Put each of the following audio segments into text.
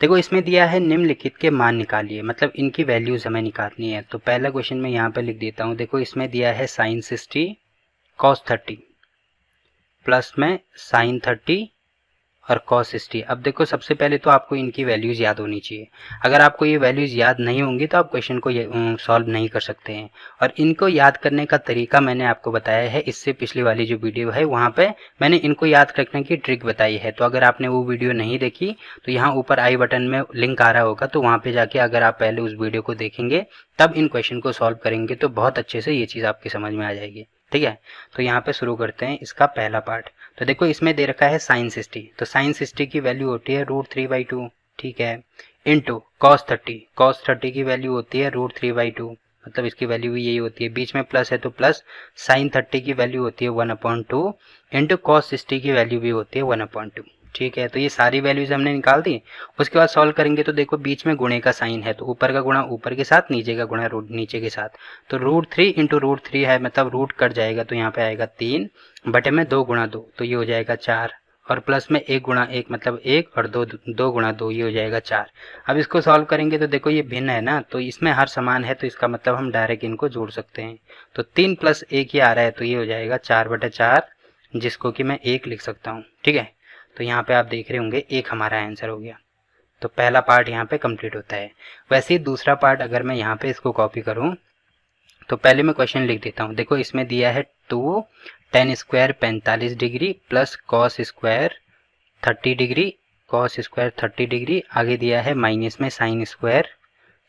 देखो इसमें दिया है निम्नलिखित के मान निकालिए, मतलब इनकी वैल्यूज हमें निकालनी है। तो पहला क्वेश्चन मैं यहाँ पे लिख देता हूँ। देखो इसमें दिया है साइन 60 कॉस 30 प्लस में साइन 30 और कॉस 60। अब देखो सबसे पहले तो आपको इनकी वैल्यूज याद होनी चाहिए। अगर आपको ये वैल्यूज याद नहीं होंगी तो आप क्वेश्चन को सॉल्व नहीं कर सकते हैं। और इनको याद करने का तरीका मैंने आपको बताया है, इससे पिछली वाली जो वीडियो है वहाँ पे मैंने इनको याद रखने की ट्रिक बताई है। तो अगर आपने वो वीडियो नहीं देखी तो यहाँ ऊपर आई बटन में लिंक आ रहा होगा, तो वहाँ पे जाके अगर आप पहले उस वीडियो को देखेंगे तब इन क्वेश्चन को सॉल्व करेंगे तो बहुत अच्छे से ये चीज़ आपकी समझ में आ जाएगी। ठीक है, तो यहाँ पे शुरू करते हैं इसका पहला पार्ट। तो देखो इसमें दे रखा है साइन 60, तो साइन 60 की वैल्यू होती है √3/2। ठीक है, इनटू कॉस 30, कॉस 30 की वैल्यू होती है √3/2, मतलब इसकी वैल्यू भी यही होती है, बीच में प्लस है तो प्लस। साइन 30 की वैल्यू होती है 1/2 इंटू कॉस 60 की वैल्यू भी होती है 1/2। ठीक है, तो ये सारी वैल्यूज हमने निकाल दी। उसके बाद सॉल्व करेंगे तो देखो बीच में गुणे का साइन है, तो ऊपर का गुणा ऊपर के साथ, नीचे का गुणा नीचे के साथ। तो √3 इंटू √3 है, मतलब रूट कट जाएगा तो यहाँ पे आएगा 3 बटे में 2 गुणा 2, तो ये हो जाएगा 4, और प्लस में 1 गुणा 1 मतलब 1, और 2 गुणा 2 ये हो जाएगा 4। अब इसको सॉल्व करेंगे तो देखो ये भिन्न है ना, तो इसमें हर समान है, तो इसका मतलब हम डायरेक्ट इनको जोड़ सकते हैं। तो 3 + 1 ही आ रहा है, तो ये हो जाएगा 4/4, जिसको कि मैं 1 लिख सकता हूँ। ठीक है, तो यहाँ पे आप देख रहे होंगे 1 हमारा आंसर हो गया। तो पहला पार्ट यहाँ पे कंप्लीट होता है। वैसे ही दूसरा पार्ट अगर मैं यहाँ पे इसको कॉपी करूँ तो पहले मैं क्वेश्चन लिख देता हूँ। देखो इसमें दिया है 2 tan square 45 degree plus cos square 30 degree, cos square 30 degree, आगे दिया है माइनस में साइन स्क्वायर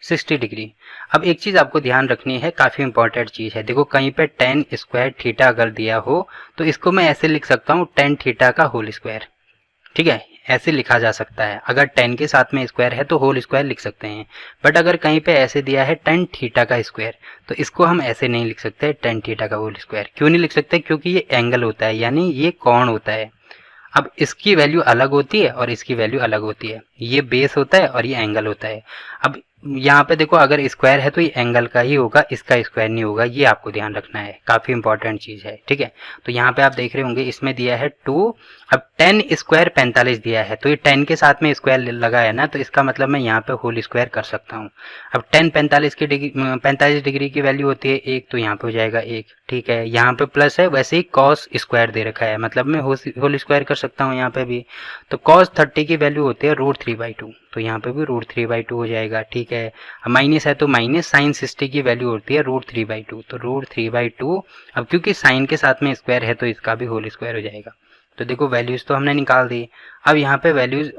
60 डिग्री। अब एक चीज़ आपको ध्यान रखनी है, काफ़ी इंपॉर्टेंट चीज़ है। देखो कहीं पे tan स्क्वायर थीटा अगर दिया हो तो इसको मैं ऐसे लिख सकता हूँ tan थीटा का होल स्क्वायर। ठीक है, ऐसे लिखा जा सकता है। अगर 10 के साथ में स्क्वायर है तो होल स्क्वायर लिख सकते हैं, बट अगर कहीं पे ऐसे दिया है tan थीटा का स्क्वायर तो इसको हम ऐसे नहीं लिख सकते tan थीटा का होल स्क्वायर। क्यों नहीं लिख सकते? क्योंकि ये एंगल होता है, यानी ये कोण होता है। अब इसकी वैल्यू अलग होती है और इसकी वैल्यू अलग होती है, ये बेस होता है और ये एंगल होता है। अब यहाँ पे देखो अगर स्क्वायर है तो ये एंगल का ही होगा, इसका स्क्वायर नहीं होगा, ये आपको ध्यान रखना है, काफ़ी इंपॉर्टेंट चीज़ है। ठीक है, तो यहाँ पे आप देख रहे होंगे इसमें दिया है 2, अब tan स्क्वायर 45 दिया है, तो ये 10 के साथ में स्क्वायर लगा है ना, तो इसका मतलब मैं यहाँ पे होल स्क्वायर कर सकता हूँ। अब tan 45 डिग्री की वैल्यू होती है 1, तो यहाँ पे हो जाएगा 1। ठीक है, यहाँ पे प्लस है, वैसे ही कॉस स्क्वायर दे रखा है, मतलब मैं होल स्क्वायर कर सकता हूँ यहाँ पे भी। तो कॉस 30 की वैल्यू होती है √3/2, तो यहाँ पे भी √3/2 हो जाएगा। ठीक है, माइनस है तो माइनस, साइन 60 की वैल्यू होती है √3/2, तो √3/2। अब क्योंकि साइन के साथ में स्क्वायर है तो इसका भी होल स्क्वायर हो जाएगा। तो देखो वैल्यूज तो हमने निकाल दी। अब यहाँ पे वैल्यूज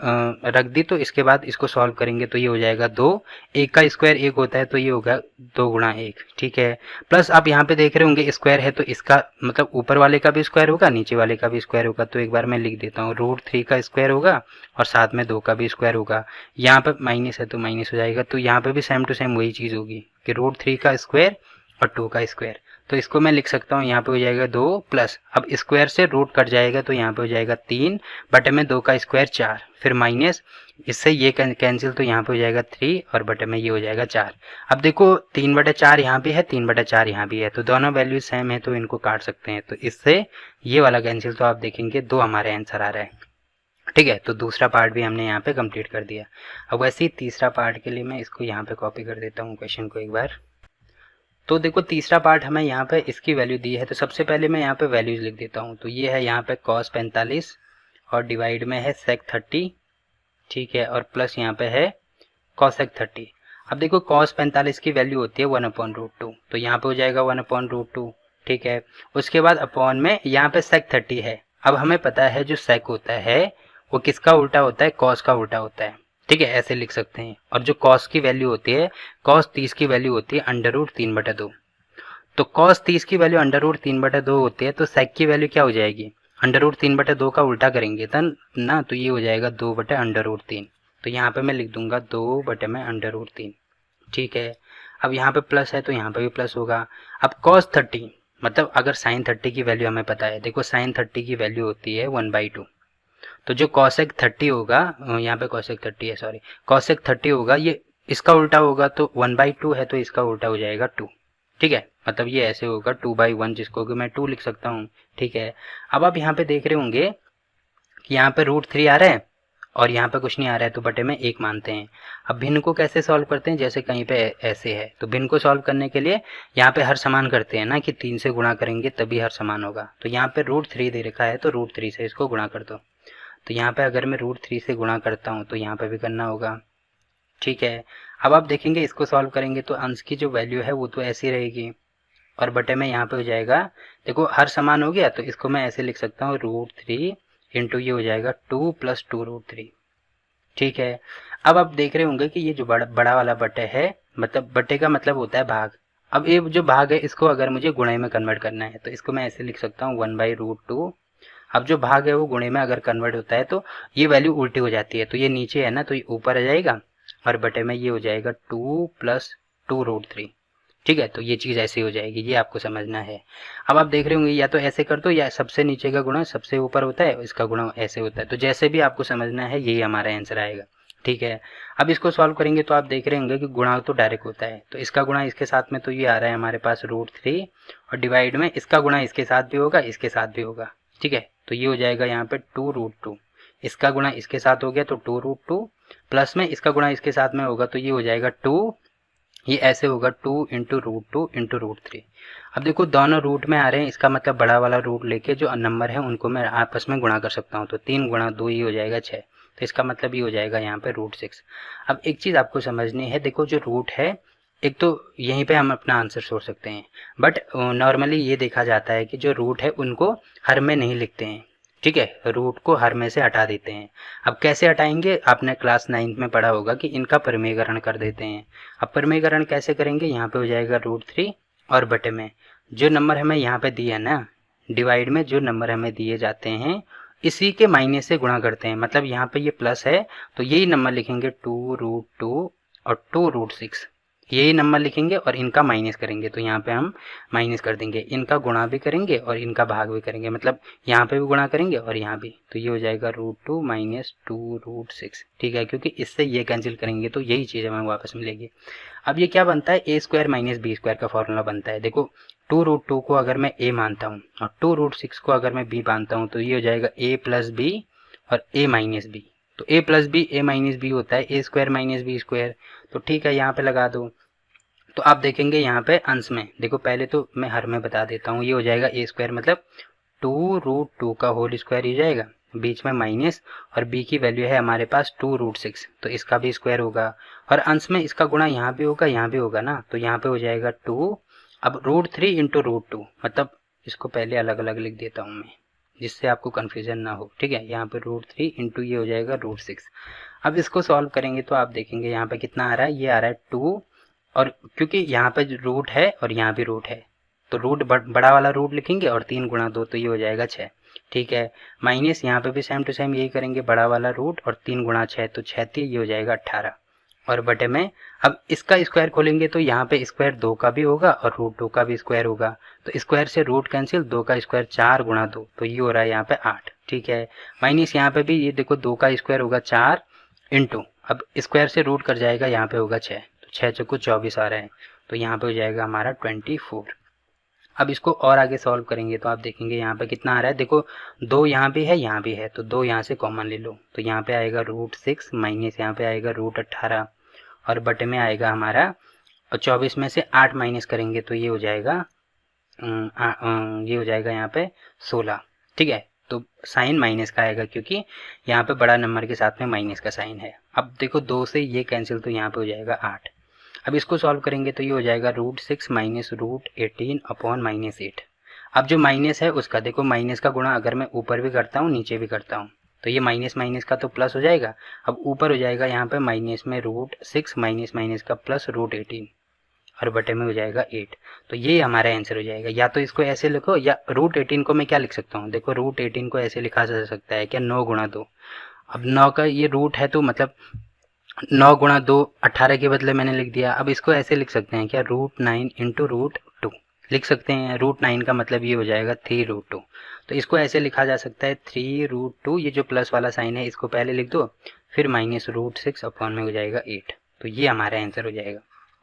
रख दी, तो इसके बाद इसको सॉल्व करेंगे तो ये हो जाएगा 2, 1 का स्क्वायर 1 होता है, तो ये होगा 2 गुणा 1। ठीक है, प्लस आप यहाँ पे देख रहे होंगे स्क्वायर है तो इसका मतलब ऊपर वाले का भी स्क्वायर होगा, नीचे वाले का भी स्क्वायर होगा। तो एक बार मैं लिख देता हूँ, √3 का स्क्वायर होगा और साथ में 2 का भी स्क्वायर होगा। यहाँ पे माइनस है तो माइनस हो जाएगा, तो यहाँ पे भी सेम टू सेम वही चीज़ होगी कि √3 का स्क्वायर और 2 का स्क्वायर। तो इसको मैं लिख सकता हूँ, यहाँ पे हो जाएगा 2 प्लस, अब स्क्वायर से रूट कट जाएगा तो यहाँ पे हो जाएगा 3 बटे में 2 का स्क्वायर 4, फिर माइनस, इससे ये कैंसिल, तो यहाँ पे हो जाएगा 3 और बटे में ये हो जाएगा 4। अब देखो 3/4 यहाँ भी है, 3/4 यहाँ भी है, तो दोनों वैल्यू सेम है तो इनको काट सकते हैं। तो इससे ये वाला कैंसिल, तो आप देखेंगे 2 हमारे आंसर आ रहा है। ठीक है, तो दूसरा पार्ट भी हमने यहाँ पे कंप्लीट कर दिया। अब वैसे ही तीसरा पार्ट के लिए मैं इसको यहाँ पे कॉपी कर देता हूँ क्वेश्चन को एक बार। तो देखो तीसरा पार्ट हमें यहाँ पे इसकी वैल्यू दी है, तो सबसे पहले मैं यहाँ पे वैल्यूज लिख देता हूँ। तो ये है यहाँ पे cos 45 और डिवाइड में है sec 30। ठीक है, और प्लस यहाँ पे है cosec 30। अब देखो cos 45 की वैल्यू होती है 1/√2, तो यहाँ पे हो जाएगा 1/√2। ठीक है, उसके बाद अपॉन में यहाँ पे sec 30 है। अब हमें पता है जो sec होता है वो किसका उल्टा होता है? cos का उल्टा होता है। ठीक है, ऐसे लिख सकते हैं। और जो cos की वैल्यू होती है, cos 30 की वैल्यू होती है √3/2। तो cos 30 की वैल्यू √3/2 होती है, तो sec की वैल्यू क्या हो जाएगी? √3/2 का उल्टा करेंगे तब ना, तो ये हो जाएगा 2/√3। तो यहाँ पे मैं लिख दूंगा 2/√3। ठीक है, अब यहाँ पे प्लस है तो यहाँ पे भी प्लस होगा। अब cos 30 मतलब अगर sin 30 की वैल्यू हमें पता है, देखो sin 30 की वैल्यू होती है 1/2, तो जो cosec 30 होगा, यहाँ पे cosec 30 है, सॉरी, cosec 30 होगा, ये इसका उल्टा होगा, तो 1/2 है तो इसका उल्टा हो जाएगा 2। ठीक है, मतलब ये ऐसे होगा 2/1, जिसको कि मैं 2 लिख सकता हूँ। ठीक है, अब आप यहाँ पे देख रहे होंगे कि यहाँ पे √3 आ रहा है और यहाँ पे कुछ नहीं आ रहा है तो बटे में 1 मानते हैं। अब भिन्न को कैसे सॉल्व करते हैं, जैसे कहीं पे ऐसे है तो भिन्न को सॉल्व करने के लिए यहाँ पे हर समान करते हैं ना कि 3 से गुणा करेंगे तभी हर समान होगा। तो यहाँ पे √3 दे रखा है तो √3 से इसको गुणा कर दो। तो यहाँ पे अगर मैं √3 से गुणा करता हूँ तो यहाँ पे भी करना होगा, ठीक है। अब आप देखेंगे इसको सॉल्व करेंगे तो अंश की जो वैल्यू है वो तो ऐसी रहेगी और बटे में यहाँ पे हो जाएगा, देखो हर समान हो गया तो इसको मैं ऐसे लिख सकता हूँ √3 इंटू ये हो जाएगा 2 + 2√3, ठीक है। अब आप देख रहे होंगे कि ये जो बड़ा वाला बटे है, मतलब बटे का मतलब होता है भाग। अब ये जो भाग है इसको अगर मुझे गुणे में कन्वर्ट करना है तो इसको मैं ऐसे लिख सकता हूँ 1/√2। अब जो भाग है वो गुणे में अगर कन्वर्ट होता है तो ये वैल्यू उल्टी हो जाती है, तो ये नीचे है ना तो ये ऊपर आ जाएगा और बटे में ये हो जाएगा 2 + 2√3, ठीक है। तो ये चीज़ ऐसे हो जाएगी, ये आपको समझना है। अब आप देख रहे होंगे या तो ऐसे कर दो या सबसे नीचे का गुणा सबसे ऊपर होता है, इसका गुणा ऐसे होता है, तो जैसे भी आपको समझना है यही हमारा आंसर आएगा, ठीक है। अब इसको सॉल्व करेंगे तो आप देख रहे होंगे कि गुणा तो डायरेक्ट होता है, तो इसका गुणा इसके साथ में तो ये आ रहा है हमारे पास √3 और डिवाइड में इसका गुणा इसके साथ भी होगा, इसके साथ भी होगा, ठीक है। तो ये हो जाएगा यहाँ पे 2√2, इसका गुणा इसके साथ हो गया तो 2√2 प्लस में इसका गुणा इसके साथ में होगा तो ये हो जाएगा 2, ये ऐसे होगा 2 × √2 × √3। अब देखो दोनों रूट में आ रहे हैं, इसका मतलब बड़ा वाला रूट लेके जो नंबर है उनको मैं आपस में गुणा कर सकता हूँ, तो 3 × 2 ये हो जाएगा 6, तो इसका मतलब ये हो जाएगा यहाँ पे √6। अब एक चीज़ आपको समझनी है, देखो जो रूट है एक तो यहीं पे हम अपना आंसर सोच सकते हैं, बट नॉर्मली ये देखा जाता है कि जो रूट है उनको हर में नहीं लिखते हैं, ठीक है, रूट को हर में से हटा देते हैं। अब कैसे हटाएंगे, आपने क्लास 9th में पढ़ा होगा कि इनका परिमेयकरण कर देते हैं। अब परिमेयकरण कैसे करेंगे, यहाँ पे हो जाएगा √3 और बटे में जो नंबर हमें यहाँ पे दिए है ना, डिवाइड में जो नंबर हमें दिए जाते हैं इसी के माइनस से गुणा करते हैं, मतलब यहाँ पे ये प्लस है तो यही नंबर लिखेंगे 2√2 और 2√6, यही नंबर लिखेंगे और इनका माइनस करेंगे, तो यहाँ पे हम माइनस कर देंगे, इनका गुणा भी करेंगे और इनका भाग भी करेंगे, मतलब यहाँ पे भी गुणा करेंगे और यहाँ भी, तो ये हो जाएगा √2 - 2√6, ठीक है, क्योंकि इससे ये कैंसिल करेंगे तो यही चीज़ हमें वापस मिलेगी। अब ये क्या बनता है, a² - b² का फॉर्मूला बनता है। देखो 2√2 को अगर मैं a मानता हूँ और 2√6 को अगर मैं b मानता हूँ तो ये हो जाएगा a + b और a - b, तो a + b a - b होता है a² - b², तो ठीक है यहाँ पे लगा दो। तो आप देखेंगे यहाँ पे अंश में, देखो पहले तो मैं हर में बता देता हूँ, ये हो जाएगा a² मतलब 2√2 का होल स्क्वायर हो जाएगा, बीच में माइनस और b की वैल्यू है हमारे पास 2√6 तो इसका भी स्क्वायर होगा और अंश में इसका गुणा यहाँ भी होगा यहाँ भी होगा ना, तो यहाँ पे हो जाएगा 2। अब √3 × √2 मतलब इसको पहले अलग अलग लिख देता हूँ मैं जिससे आपको कन्फ्यूजन ना हो, ठीक है। यहाँ पे √3 इंटू ये हो जाएगा √6। अब इसको सॉल्व करेंगे तो आप देखेंगे यहाँ पे कितना आ रहा है, ये आ रहा है 2 और क्योंकि यहाँ पे रूट है और यहाँ भी रूट है तो रूट बड़ा वाला रूट लिखेंगे और 3 × 2 तो ये हो जाएगा 6, ठीक है। माइनस यहाँ पे भी सेम टू सेम यही करेंगे, बड़ा वाला रूट और 3 × 6 तो 6 ये हो जाएगा 18 और बटे में अब इसका स्क्वायर खोलेंगे तो यहाँ पे स्क्वायर 2 का भी होगा और √2 का भी स्क्वायर होगा, तो स्क्वायर से रूट कैंसिल, 2 का स्क्वायर 4 × 2 तो ये हो रहा है यहाँ पे 8, ठीक है। माइनस यहाँ पे भी ये देखो 2 का स्क्वायर होगा 4 इंटू अब स्क्वायर से रूट कर जाएगा, यहाँ पे होगा 6 तो 6 चौको 24 आ रहा है, तो यहाँ पे हो जाएगा हमारा 24। अब इसको और आगे सॉल्व करेंगे तो आप देखेंगे यहाँ पे कितना आ रहा है, देखो 2 यहाँ भी है यहाँ भी है तो 2 यहाँ से कॉमन ले लो, तो यहाँ पे आएगा √6 माइनस यहाँ पे आएगा √18 और बटे में आएगा हमारा और 24 में से 8 माइनस करेंगे तो ये हो जाएगा यहाँ पे 16, ठीक है। तो साइन माइनस का आएगा क्योंकि यहाँ पे बड़ा नंबर के साथ में माइनस का साइन है। अब देखो 2 से ये कैंसिल तो यहाँ पे हो जाएगा 8। अब इसको सॉल्व करेंगे तो ये हो जाएगा √6 माइनस √18 अपॉन -8। अब जो माइनस है उसका देखो माइनस का गुणा अगर मैं ऊपर भी करता हूँ नीचे भी करता हूँ तो ये माइनस माइनस का तो प्लस हो जाएगा। अब ऊपर हो जाएगा यहाँ पे माइनस में √6 माइनस माइनस का प्लस √18 और बटे में हो जाएगा 8, तो ये हमारा आंसर हो जाएगा। या तो इसको ऐसे लिखो या √18 को मैं क्या लिख सकता हूँ, देखो √18 को ऐसे लिखा जा सकता है क्या 9 × 2। अब 9 का ये रूट है तो मतलब 9 × 2 18 के बदले मैंने लिख दिया। अब इसको ऐसे लिख सकते हैं क्या √9 × √2 लिख सकते हैं, √9 का मतलब ये हो जाएगा 3√2, तो इसको ऐसे लिखा जा सकता है 3√2, ये जो प्लस वाला साइन है इसको पहले लिख दो फिर माइनस √6 अपॉन में हो जाएगा 8, तो ये हमारा आंसर हो जाएगा।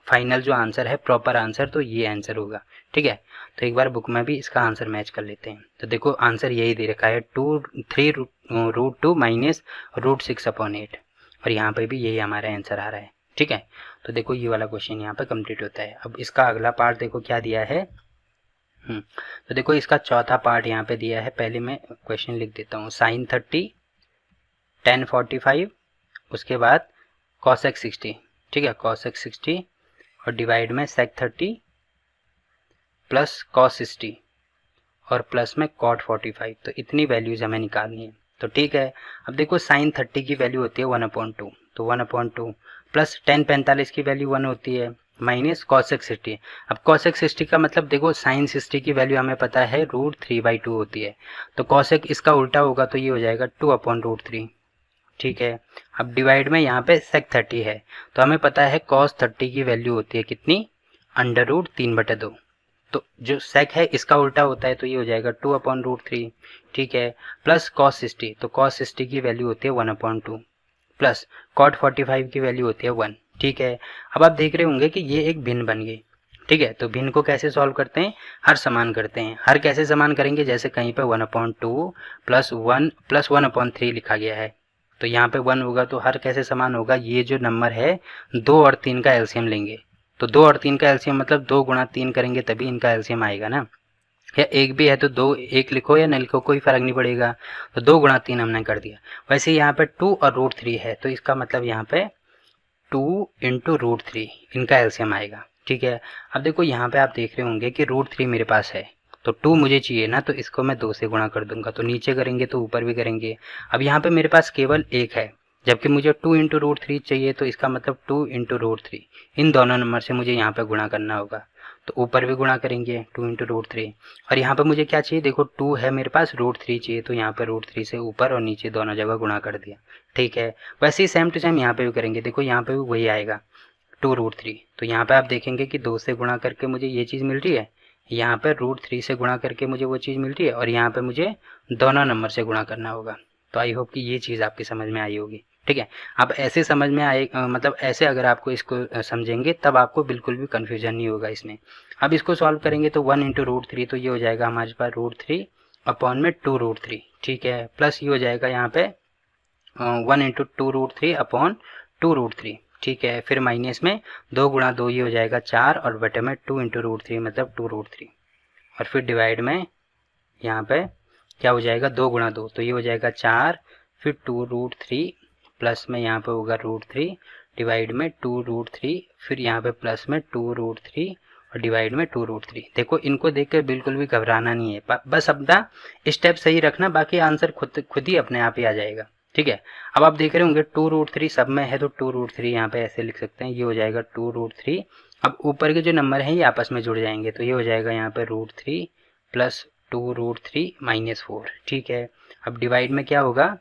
फाइनल जो आंसर है, प्रॉपर आंसर, तो ये आंसर होगा। ठीक है, तो एक बार बुक में भी इसका आंसर मैच कर लेते हैं। तो देखो आंसर यही दे रखा है 3√2 माइनस √6/8, और यहाँ पे भी यही हमारा आंसर आ रहा है। ठीक है, तो देखो ये वाला क्वेश्चन यहाँ पे कंप्लीट होता है। अब इसका अगला पार्ट देखो क्या दिया है। तो देखो इसका चौथा पार्ट यहाँ पे दिया है। पहले मैं क्वेश्चन लिख देता हूँ। sin 30, tan 45, उसके बाद cosec 60। ठीक है, cosec 60 और डिवाइड में sec 30 प्लस cos 60 और प्लस में cot 45। तो इतनी वैल्यूज हमें निकालनी है। तो ठीक है, अब देखो sin 30 की वैल्यू होती है 1/2, तो 1/2 प्लस tan 45 की वैल्यू 1 होती है, माइनस cosec 60। अब cosec 60 का मतलब देखो sin 60 की वैल्यू हमें पता है √3/2 होती है, तो cosec इसका उल्टा होगा, तो ये हो जाएगा 2/√3। ठीक है, अब डिवाइड में यहाँ पे sec 30 है, तो हमें पता है cos 30 की वैल्यू होती है कितनी, √3/2। तो जो sec है इसका उल्टा होता है, तो ये हो जाएगा 2/√3। ठीक है, प्लस cos 60, तो cos 60 की वैल्यू होती है 1/2 प्लस cot 45 की वैल्यू होती है 1। ठीक है, अब आप देख रहे होंगे कि ये एक भिन्न बन गई। ठीक है, तो भिन्न को कैसे सॉल्व करते हैं, हर समान करते हैं। हर कैसे समान करेंगे, जैसे कहीं पे 1/2 प्लस 1 प्लस 1/3 लिखा गया है, तो यहाँ पे 1 होगा, तो हर कैसे समान होगा, ये जो नंबर है 2 और 3 का एलसीएम लेंगे। तो 2 और 3 का एलसीएम मतलब 2 गुणा 3 करेंगे तभी इनका एलसीएम आएगा ना, या एक भी है तो 2 1 लिखो या न लिखो कोई फर्क नहीं पड़ेगा। तो 2 गुणा 3 हमने कर दिया। वैसे यहाँ पे 2 और √3 है, तो इसका मतलब यहाँ पे 2 इंटू √3 इनका एलसीएम आएगा। ठीक है, अब देखो यहाँ पे आप देख रहे होंगे कि √3 मेरे पास है, तो 2 मुझे चाहिए ना, तो इसको मैं 2 से गुणा कर दूंगा, तो नीचे करेंगे तो ऊपर भी करेंगे। अब यहाँ पे मेरे पास केवल 1 है, जबकि मुझे 2 इंटू √3 चाहिए, तो इसका मतलब 2 इंटू √3 इन दोनों नंबर से मुझे यहाँ पे गुणा करना होगा, तो ऊपर भी गुणा करेंगे 2 इंटू √3। और यहाँ पे मुझे क्या चाहिए, देखो 2 है मेरे पास, √3 चाहिए, तो यहाँ पे √3 से ऊपर और नीचे दोनों जगह गुणा कर दिया। ठीक है, वैसे ही सेम टू सेम यहाँ पे भी करेंगे। देखो यहाँ पे भी वही आएगा 2√3, तो यहाँ पे आप देखेंगे कि 2 से गुणा करके मुझे ये चीज़ मिल रही है, यहाँ पे √3 से गुणा करके मुझे वो चीज़ मिल रही है, और यहाँ पे मुझे दोनों नंबर से गुणा करना होगा। तो आई होप कि ये चीज़ आपकी समझ में आई होगी। ठीक है, अब ऐसे समझ में आए, मतलब ऐसे अगर आपको इसको समझेंगे तब आपको बिल्कुल भी कन्फ्यूजन नहीं होगा इसमें। अब इसको सॉल्व करेंगे तो 1 इंटू √3, तो ये हो जाएगा हमारे पास √3 अपॉन में 2√3। ठीक है, प्लस ये हो जाएगा यहाँ पे 1 इंटू 2√3 अपॉन 2√3। ठीक है, फिर माइनस में 2 गुणा 2 ये हो जाएगा 4, और बटे में 2 इंटू √3 मतलब 2√3, और फिर डिवाइड में यहाँ पे क्या हो जाएगा 2 गुणा 2, तो ये हो जाएगा 4, फिर 2√3 प्लस में यहाँ पे होगा √3 डिवाइड में 2√3, फिर यहाँ पे प्लस में 2√3 और डिवाइड में 2√3। देखो इनको देख कर बिल्कुल भी घबराना नहीं है, बस अपना स्टेप सही रखना, बाकी आंसर खुद ही अपने आप ही आ जाएगा। ठीक है, अब आप देख रहे होंगे 2√3 सब में है, तो 2√3 यहाँ पे ऐसे लिख सकते हैं, ये हो जाएगा 2√3। अब ऊपर के जो नंबर हैं ये आपस में जुड़ जाएंगे, तो ये हो जाएगा यहाँ पे √3 प्लस 2√3 माइनस 4। ठीक है, अब डिवाइड में क्या होगा,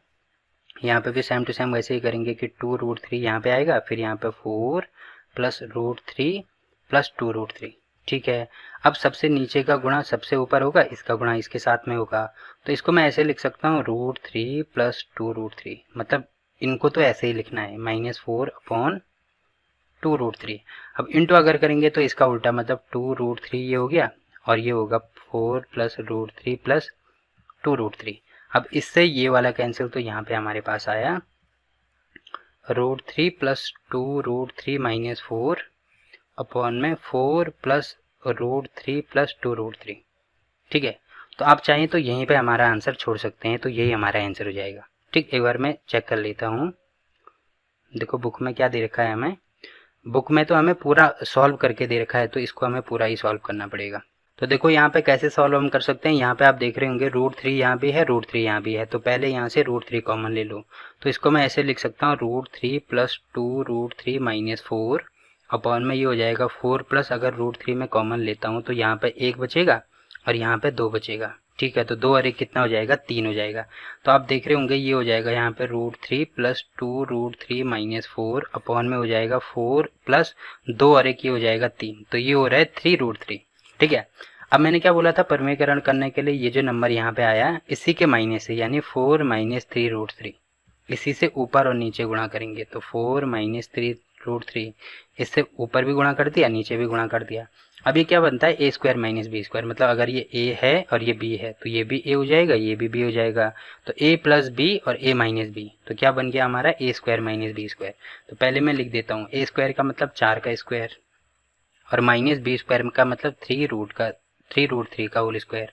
यहाँ पे भी सेम टू सेम वैसे ही करेंगे कि 2√3 यहाँ पे आएगा, फिर यहाँ पे 4 प्लस √3 प्लस 2√3। ठीक है, अब सबसे नीचे का गुणा सबसे ऊपर होगा, इसका गुणा इसके साथ में होगा, तो इसको मैं ऐसे लिख सकता हूँ √3 प्लस 2√3, मतलब इनको तो ऐसे ही लिखना है -4 अपॉन 2√3। अब इंटू अगर करेंगे तो इसका उल्टा, मतलब 2√3 ये हो गया, और ये होगा 4 प्लस √3 प्लस 2√3। अब इससे ये वाला कैंसिल, तो यहाँ पे हमारे पास आया √3 प्लस 2√3 माइनस 4 अपॉन में 4 प्लस √3 प्लस 2√3। ठीक है, तो आप चाहें तो यहीं पे हमारा आंसर छोड़ सकते हैं, तो यही हमारा आंसर हो जाएगा। ठीक, एक बार मैं चेक कर लेता हूँ। देखो बुक में क्या दे रखा है हमें, बुक में तो हमें पूरा सॉल्व करके दे रखा है, तो इसको हमें पूरा ही सॉल्व करना पड़ेगा। तो देखो यहाँ पे कैसे सॉल्व हम कर सकते हैं, यहाँ पे आप देख रहे होंगे √3 यहाँ भी है, √3 यहाँ भी है, तो पहले यहाँ से √3 कॉमन ले लो, तो इसको मैं ऐसे लिख सकता हूँ √3 प्लस 2√3 माइनस 4 अपॉन में ये हो जाएगा 4 प्लस, अगर √3 में कॉमन लेता हूँ तो यहाँ पे 1 बचेगा और यहाँ पे 2 बचेगा। ठीक है, तो 2 और 1 कितना हो जाएगा, 3 हो जाएगा। तो आप देख रहे होंगे ये हो जाएगा यहाँ पे √3 प्लस 2√3 माइनस 4 अपॉन में हो जाएगा 4 प्लस 2 और 1 ये हो जाएगा 3, तो ये हो रहा है 3√3। ठीक है, अब मैंने क्या बोला था, परमीकरण करने के लिए ये जो नंबर यहाँ पे आया इसी के माइनस से, यानी 4 माइनस 3√3, इसी से ऊपर और नीचे गुणा करेंगे, तो 4 माइनस 3 √3, इससे ऊपर भी गुणा कर दिया, नीचे भी गुणा कर दिया। अब ये क्या बनता है, ए स्क्वायर माइनस बी स्क्वायर, मतलब अगर ये ए है और ये बी है तो ये भी ए हो जाएगा, ये भी बी हो जाएगा, तो ए प्लस बी और ए माइनस बी, तो क्या बन गया हमारा ए स्क्वायर माइनस बी स्क्वायर। तो पहले मैं लिख देता हूँ, ए स्क्वायर का मतलब 4 का स्क्वायर और माइनस बी स्क्वायर का मतलब 3√3 का होल स्क्वायर।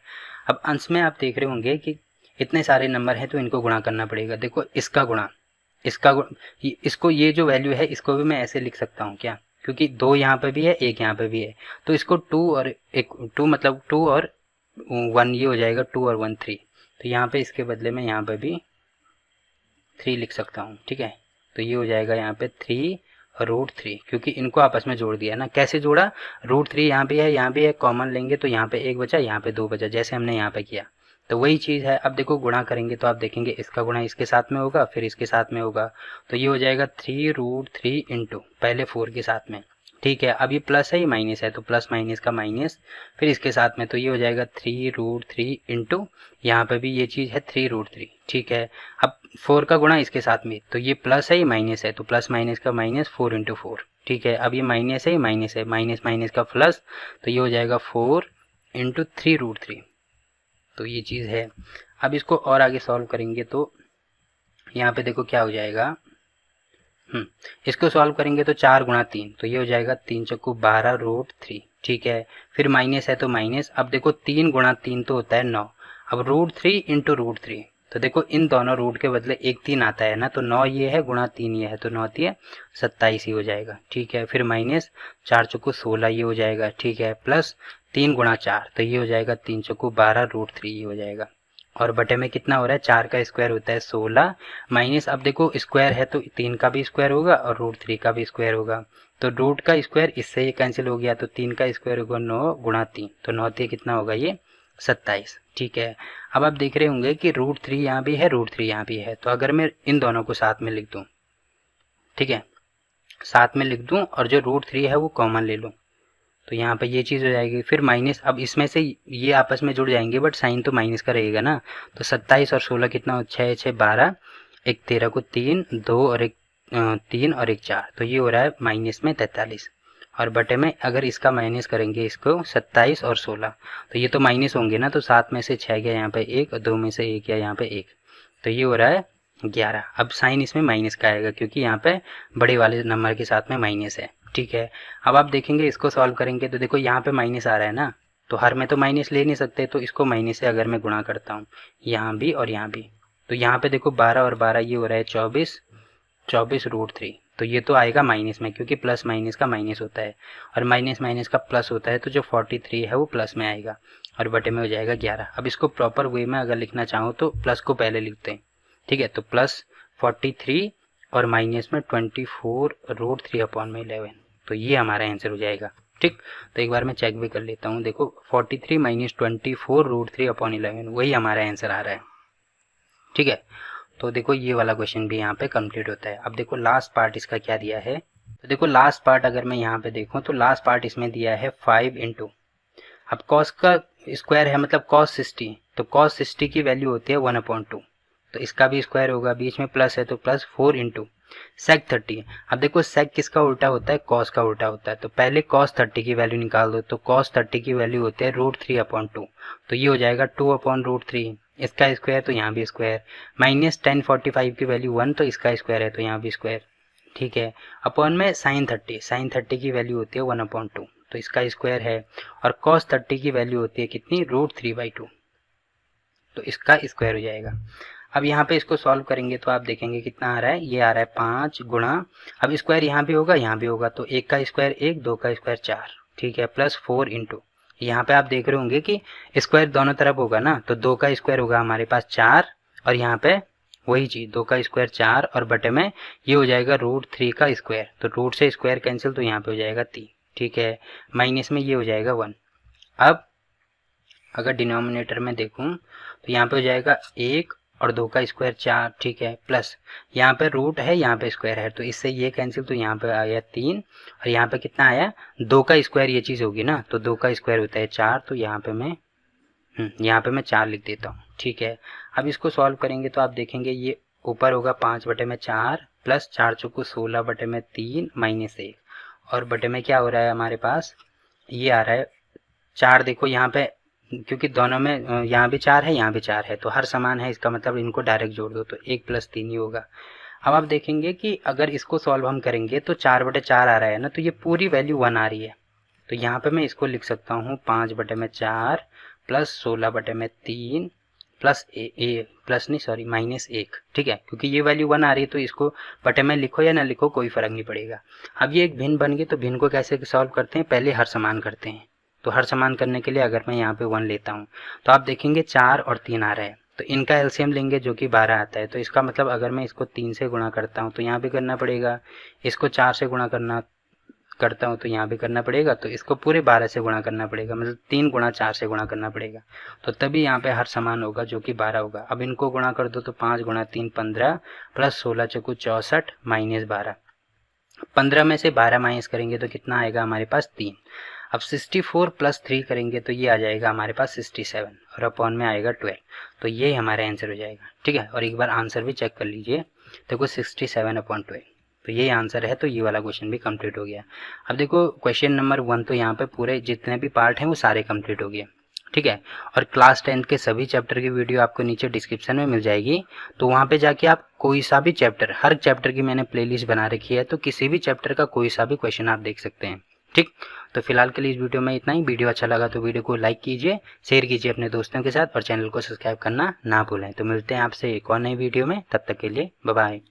अब अंश में आप देख रहे होंगे कि इतने सारे नंबर हैं तो इनको गुणा करना पड़ेगा। देखो इसका गुणा, इसको ये जो वैल्यू है इसको भी मैं ऐसे लिख सकता हूँ क्या, क्योंकि 2 यहाँ पे भी है, 1 यहाँ पे भी है, तो इसको 2 और 2 मतलब 2 और 1 ये हो जाएगा, 2 और 1 3, तो यहाँ पे इसके बदले में यहाँ पे भी 3 लिख सकता हूँ। ठीक है, तो ये हो जाएगा यहाँ पे 3√3, क्योंकि इनको आपस में जोड़ दिया ना। कैसे जोड़ा, √3 यहाँ भी है, कॉमन लेंगे तो यहाँ पे 1 बचा, यहाँ पे 2 बचा, जैसे हमने यहाँ पे किया, तो वही चीज़ है। अब देखो गुणा करेंगे तो आप देखेंगे इसका गुणा इसके साथ में होगा, फिर इसके साथ में होगा, तो ये हो जाएगा 3√3 इंटू पहले 4 के साथ में। ठीक है, अब ये प्लस है, ये माइनस है, तो प्लस माइनस का माइनस, फिर इसके साथ में, तो ये हो जाएगा 3√3 इंटू यहाँ पे भी ये चीज़ है 3√3। ठीक है, अब 4 का गुणा इसके साथ में, तो ये प्लस है, ये माइनस है, तो प्लस माइनस का माइनस, 4 इंटू 4। ठीक है, अब ये माइनस है, ये माइनस है, माइनस माइनस का प्लस, तो ये हो जाएगा 4 इंटू 3√3, तो ये चीज़ है। अब इसको और आगे सॉल्व करेंगे तो यहाँ पे देखो क्या हो जाएगा, इसको सॉल्व करेंगे तो 4 गुणा 3, तो ये हो जाएगा 3 चक्कू 12√3। ठीक है, फिर माइनस है तो माइनस, अब देखो 3 गुणा 3 तो होता है 9, अब √3 इंटू √3, तो देखो इन दोनों रूट के बदले एक 3 आता है ना, तो 9 ये है गुणा 3 ये है, तो 9 3 27 ही हो जाएगा। ठीक है, फिर माइनस 4 चक्कू 16 ये हो जाएगा। ठीक है, प्लस 3 गुणा 4, तो ये हो जाएगा 3 चक्कू 12√3 ये हो जाएगा, और बटे में कितना हो रहा है, 4 का स्क्वायर होता है 16, माइनस, अब देखो स्क्वायर है तो 3 का भी स्क्वायर होगा और √3 का भी स्क्वायर होगा, तो रूट का स्क्वायर इससे ये कैंसिल हो गया, तो 3 का स्क्वायर होगा 9 गुणा 3, तो 9 3 कितना होगा, ये 27। ठीक है, अब आप देख रहे होंगे कि √3 यहाँ भी है, √3 यहाँ भी है, तो अगर मैं इन दोनों को साथ में लिख दूँ, ठीक है, साथ में लिख दूँ और जो √3 है वो कॉमन ले लूँ, तो यहाँ पे ये चीज़ हो जाएगी। फिर माइनस, अब इसमें से ये आपस में जुड़ जाएंगे बट साइन तो माइनस का रहेगा ना, तो 27 और 16 कितना, 6 6 12, एक 13 को 3 2 और एक 3 और एक 4, तो ये हो रहा है माइनस में 43, और बटे में अगर इसका माइनस करेंगे इसको 27 और 16, तो ये तो माइनस होंगे ना, तो 7 में से 6 गया यहाँ पे 1 और 2 में से 1 गया यहाँ पे 1, तो ये हो रहा है 11। अब साइन इसमें माइनस का आएगा क्योंकि यहाँ पे बड़े वाले नंबर के साथ में माइनस है। ठीक है, अब आप देखेंगे इसको सॉल्व करेंगे तो देखो यहाँ पे माइनस आ रहा है ना, तो हर में तो माइनस ले नहीं सकते, तो इसको माइनस से अगर मैं गुणा करता हूँ यहाँ भी और यहाँ भी, तो यहाँ पे देखो 12 और 12 ये हो रहा है 24 √3, तो ये तो आएगा माइनस में क्योंकि प्लस माइनस का माइनस होता है और माइनस माइनस का प्लस होता है, तो जो 43 है वो प्लस में आएगा और बटे में हो जाएगा 11। अब इसको प्रॉपर वे में अगर लिखना चाहो तो प्लस को पहले लिखते हैं। ठीक है, तो प्लस 43 और माइनस में 24√3 अपॉन में 11, तो ये हमारा आंसर हो जाएगा। ठीक, तो एक बार मैं चेक भी कर लेता हूँ, देखो 43 माइनस 24√3 अपॉन 11 वही हमारा आंसर आ रहा है। ठीक है, तो देखो ये वाला क्वेश्चन भी यहाँ पे कंप्लीट होता है। अब देखो लास्ट पार्ट इसका क्या दिया है, तो देखो लास्ट पार्ट अगर मैं यहाँ पे देखूँ तो लास्ट पार्ट इसमें दिया है 5 इंटू, अब कॉस का स्क्वायर है मतलब कॉस 60, तो कॉस 60 की वैल्यू होती है 1/2, तो इसका भी स्क्वायर होगा, बीच में प्लस है तो प्लस 4 इंटू सेक 30। अब देखो सेक किसका उल्टा होता है, कॉस का उल्टा होता है, तो पहले कॉस 30 की वैल्यू निकाल दो, तो कॉस 30 की वैल्यू होती है √3/2, तो ये हो जाएगा 2/√3, इसका स्क्वायर तो यहाँ भी स्क्वायर, माइनस tan 45 की वैल्यू 1, तो इसका स्क्वायर है तो यहाँ भी स्क्वायर। ठीक है, अपॉन में साइन 30 की वैल्यू होती है 1/2, तो इसका स्क्वायर है, और कॉस 30 की वैल्यू होती है कितनी, √3/2, तो इसका स्क्वायर हो जाएगा। अब यहाँ पे इसको सॉल्व करेंगे तो आप देखेंगे कितना आ रहा है, ये आ रहा है 5 गुणा, अब स्क्वायर यहाँ भी होगा यहाँ भी होगा, तो 1 का स्क्वायर 1, 2 का स्क्वायर 4, ठीक है, प्लस 4 इंटू, यहाँ पे आप देख रहे होंगे कि स्क्वायर दोनों तरफ होगा ना, तो 2 का स्क्वायर होगा हमारे पास 4, और यहाँ पे वही चीज़ 2 का स्क्वायर 4, और बटे में ये हो जाएगा √3 का स्क्वायर, तो रूट से स्क्वायर कैंसिल, तो यहाँ पे हो जाएगा 3। ठीक है, माइनस में ये हो जाएगा 1। अब अगर डिनोमिनेटर में देखूँ तो यहाँ पे हो जाएगा 1 और 2 का स्क्वायर 4, ठीक है, प्लस यहाँ पे रूट है यहाँ पे स्क्वायर है, तो इससे ये कैंसिल, तो यहाँ पे आया 3, और यहाँ पे कितना आया, 2 का स्क्वायर ये चीज़ होगी ना, तो 2 का स्क्वायर होता है 4, तो यहाँ पे मैं 4 लिख देता हूँ। ठीक है, अब इसको सॉल्व करेंगे तो आप देखेंगे ये ऊपर होगा 5/4 प्लस 4 चौको 16 बटे में 3 माइनस 1, और बटे में क्या हो रहा है हमारे पास, ये आ रहा है 4। देखो यहाँ पे क्योंकि दोनों में यहाँ भी 4 है यहाँ भी 4 है तो हर समान है, इसका मतलब इनको डायरेक्ट जोड़ दो तो 1 + 3 ही होगा। अब आप देखेंगे कि अगर इसको सॉल्व हम करेंगे तो 4 बटे 4 आ रहा है ना, तो ये पूरी वैल्यू 1 आ रही है। तो यहाँ पे मैं इसको लिख सकता हूँ 5 बटे में 4 प्लस 16 बटे में 3 प्लस माइनस 1, ठीक है, क्योंकि ये वैल्यू 1 आ रही है तो इसको बटे में लिखो या ना लिखो कोई फर्क नहीं पड़ेगा। अब ये एक भिन्न बन गई, तो भिन्न को कैसे सॉल्व करते हैं, पहले हर समान करते हैं। तो हर समान करने के लिए अगर मैं यहाँ पे 1 लेता हूँ तो आप देखेंगे 4 और 3 आ रहा है, तो इनका एलसीएम लेंगे जो कि 12 आता है। तो इसका मतलब अगर मैं इसको 3 से गुणा करता हूँ तो यहाँ भी करना पड़ेगा, इसको 4 से गुणा करता हूँ तो यहाँ भी करना पड़ेगा, तो इसको पूरे 12 से गुणा करना पड़ेगा, मतलब 3 गुणा 4 से गुणा करना पड़ेगा, तो तभी यहाँ पे हर समान होगा जो कि 12 होगा। अब इनको गुणा कर दो तो 5 गुणा 3 15 प्लस 16 चौको 64 माइनस 12, 15 में से 12 माइनस करेंगे तो कितना आएगा हमारे पास 3। अब 64 प्लस 3 करेंगे तो ये आ जाएगा हमारे पास 67 और अपॉन में आएगा 12, तो ये हमारा आंसर हो जाएगा, ठीक है। और एक बार आंसर भी चेक कर लीजिए, देखो 67/12, तो ये आंसर है। तो ये वाला क्वेश्चन भी कंप्लीट हो गया। अब देखो क्वेश्चन नंबर 1 तो यहाँ पे पूरे जितने भी पार्ट हैं वो सारे कंप्लीट हो गए, ठीक है। और क्लास 10 के सभी चैप्टर की वीडियो आपको नीचे डिस्क्रिप्शन में मिल जाएगी, तो वहाँ पे जाके आप कोई सा भी चैप्टर, हर चैप्टर की मैंने प्लेलिस्ट बना रखी है, तो किसी भी चैप्टर का कोई सा भी क्वेश्चन आप देख सकते हैं, ठीक। तो फिलहाल के लिए इस वीडियो में इतना ही। वीडियो अच्छा लगा तो वीडियो को लाइक कीजिए, शेयर कीजिए अपने दोस्तों के साथ और चैनल को सब्सक्राइब करना ना भूलें। तो मिलते हैं आपसे एक और नई वीडियो में, तब तक के लिए बाय बाय।